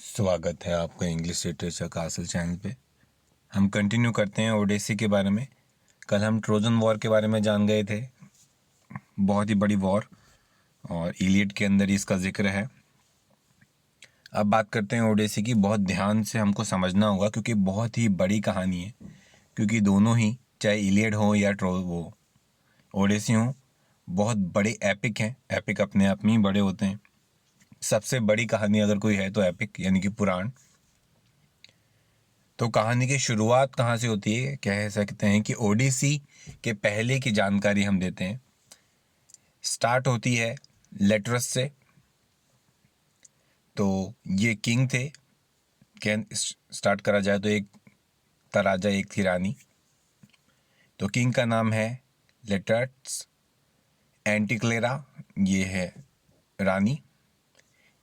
स्वागत है आपका इंग्लिश लिटरेचर का असल चैनल पे। हम कंटिन्यू करते हैं ओडेसी के बारे में। कल हम ट्रोजन वॉर के बारे में जान गए थे, बहुत ही बड़ी वॉर, और इलियड के अंदर ही इसका जिक्र है। अब बात करते हैं ओडेसी की। बहुत ध्यान से हमको समझना होगा क्योंकि बहुत ही बड़ी कहानी है, क्योंकि दोनों ही, चाहे इलियड हो या ओडेसी हो, बहुत बड़े एपिक हैं। एपिक अपने आप में ही बड़े होते हैं। सबसे बड़ी कहानी अगर कोई है तो एपिक यानी कि पुराण। तो कहानी की शुरुआत कहाँ से होती है? कह सकते हैं कि ओडिसी के पहले की जानकारी हम देते हैं। स्टार्ट होती है लेटरस से। तो ये किंग थे। स्टार्ट करा जाए तो एक था राजा, एक थी रानी। तो किंग का नाम है लेटर्स। एंटिक्लेरा ये है रानी।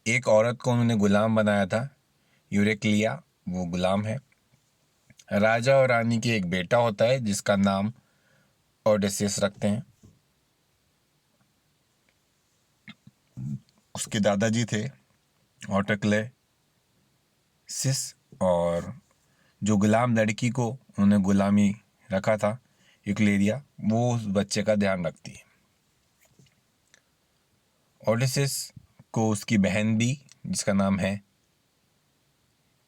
एक औरत को उन्होंने गुलाम बनाया था, यूरेक्लिया, वो गुलाम है। राजा और रानी की एक बेटा होता है जिसका नाम ओडेसियस रखते हैं। उसके दादाजी थे ऑटोक्लेसिस, और जो गुलाम लड़की को उन्होंने गुलामी रखा था, यूक्लेरिया, वो उस बच्चे का ध्यान रखती है। ओडेसियस को उसकी बहन भी, जिसका नाम है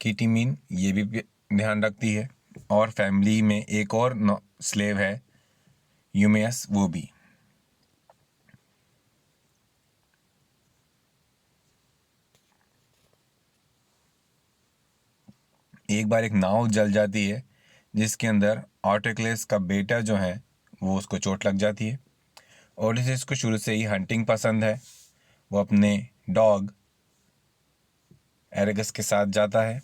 कीटीमीन, ये भी ध्यान रखती है। और फैमिली में एक और स्लेव है यूमेयस, वो भी। एक बार एक नाव जल जाती है जिसके अंदर ऑटोक्लेस का बेटा जो है वो, उसको चोट लग जाती है। ओडेसियस को शुरू से ही हंटिंग पसंद है। वो अपने डॉग एरेगस के साथ जाता है।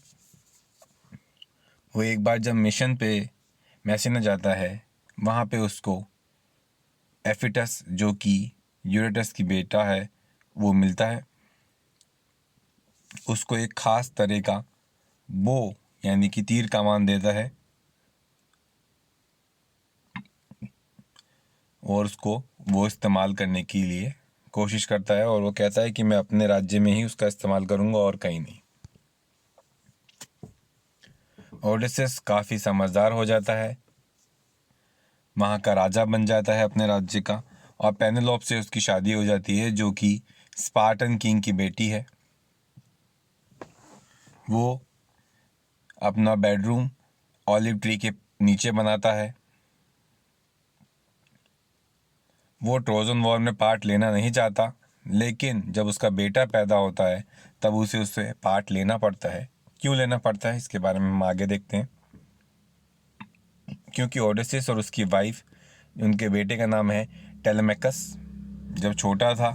वो एक बार जब मिशन पे मैसिना जाता है, वहाँ पे उसको एफिटस, जो कि यूरेटस की बेटा है, वो मिलता है। उसको एक खास तरह का बो यानी कि तीर कमान देता है, और उसको वो इस्तेमाल करने के लिए कोशिश करता है, और वो कहता है कि मैं अपने राज्य में ही उसका इस्तेमाल करूँगा और कहीं नहीं। ओडेसियस काफ़ी समझदार हो जाता है, वहाँ का राजा बन जाता है अपने राज्य का, और पेनेलोप से उसकी शादी हो जाती है, जो कि स्पार्टन किंग की बेटी है। वो अपना बेडरूम ऑलिव ट्री के नीचे बनाता है। वो ट्रोजन वॉर में पार्ट लेना नहीं चाहता, लेकिन जब उसका बेटा पैदा होता है तब उसे उससे पार्ट लेना पड़ता है। क्यों लेना पड़ता है, इसके बारे में हम आगे देखते हैं। क्योंकि ओडेसियस और उसकी वाइफ, उनके बेटे का नाम है टेलेमेकस, जब छोटा था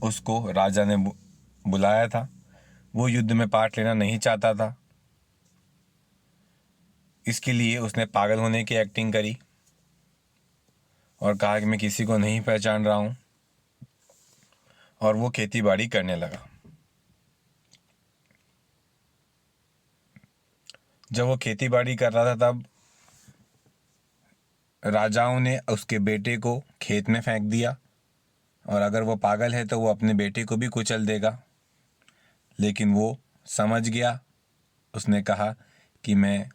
उसको राजा ने बुलाया था। वो युद्ध में पार्ट लेना नहीं चाहता था, इसके लिए उसने पागल होने की एक्टिंग करी और कहा कि मैं किसी को नहीं पहचान रहा हूँ, और वो खेती बाड़ी करने लगा। जब वो खेती बाड़ी कर रहा था तब राजाओं ने उसके बेटे को खेत में फेंक दिया, और अगर वो पागल है तो वो अपने बेटे को भी कुचल देगा। लेकिन वो समझ गया, उसने कहा कि मैं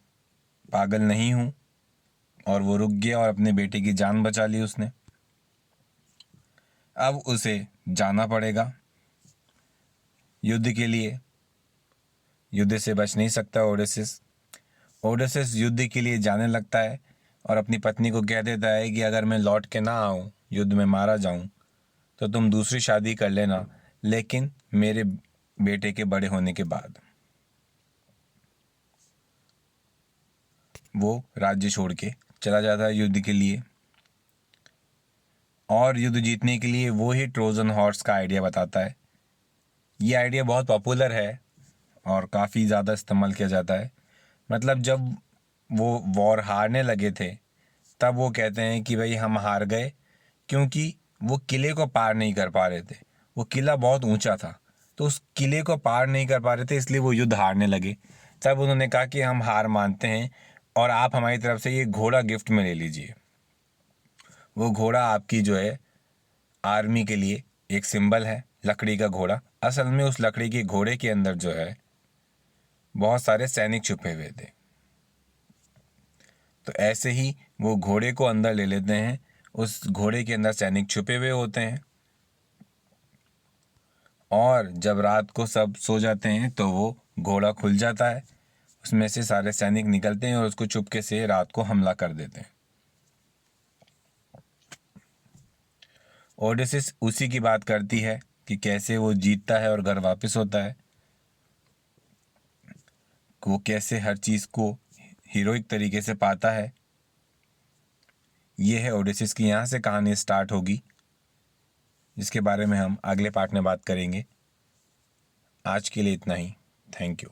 पागल नहीं हूँ, और वो रुक गया और अपने बेटे की जान बचा ली उसने। अब उसे जाना पड़ेगा युद्ध के लिए। युद्ध से बच नहीं सकता ओडेसिस। ओडेसिस युद्ध के लिए जाने लगता है और अपनी पत्नी को कह देता है कि अगर मैं लौट के ना आऊँ, युद्ध में मारा जाऊँ, तो तुम दूसरी शादी कर लेना, लेकिन मेरे बेटे के बड़े होने के बाद। वो राज्य छोड़ के चला जाता है युद्ध के लिए, और युद्ध जीतने के लिए वो ही ट्रोजन हॉर्स का आइडिया बताता है। ये आइडिया बहुत पॉपुलर है और काफ़ी ज़्यादा इस्तेमाल किया जाता है। मतलब जब वो वॉर हारने लगे थे तब वो कहते हैं कि भाई हम हार गए, क्योंकि वो किले को पार नहीं कर पा रहे थे। वो किला बहुत ऊंचा था, तो उस किले को पार नहीं कर पा रहे थे, इसलिए वो युद्ध हारने लगे। तब उन्होंने कहा कि हम हार मानते हैं और आप हमारी तरफ से ये घोड़ा गिफ्ट में ले लीजिए। वो घोड़ा आपकी जो है आर्मी के लिए एक सिंबल है, लकड़ी का घोड़ा, असल में उस लकड़ी के घोड़े के अंदर जो है बहुत सारे सैनिक छुपे हुए थे। तो ऐसे ही वो घोड़े को अंदर ले लेते हैं, उस घोड़े के अंदर सैनिक छुपे हुए होते हैं, और जब रात को सब सो जाते हैं तो वो घोड़ा खुल जाता है, उसमें से सारे सैनिक निकलते हैं और उसको चुपके से रात को हमला कर देते हैं। ओडेसिस उसी की बात करती है कि कैसे वो जीतता है और घर वापस होता है, वो कैसे हर चीज़ को हीरोइक तरीके से पाता है। ये है ओडेसिस की, यहाँ से कहानी स्टार्ट होगी, जिसके बारे में हम अगले पार्ट में बात करेंगे। आज के लिए इतना ही। Thank you.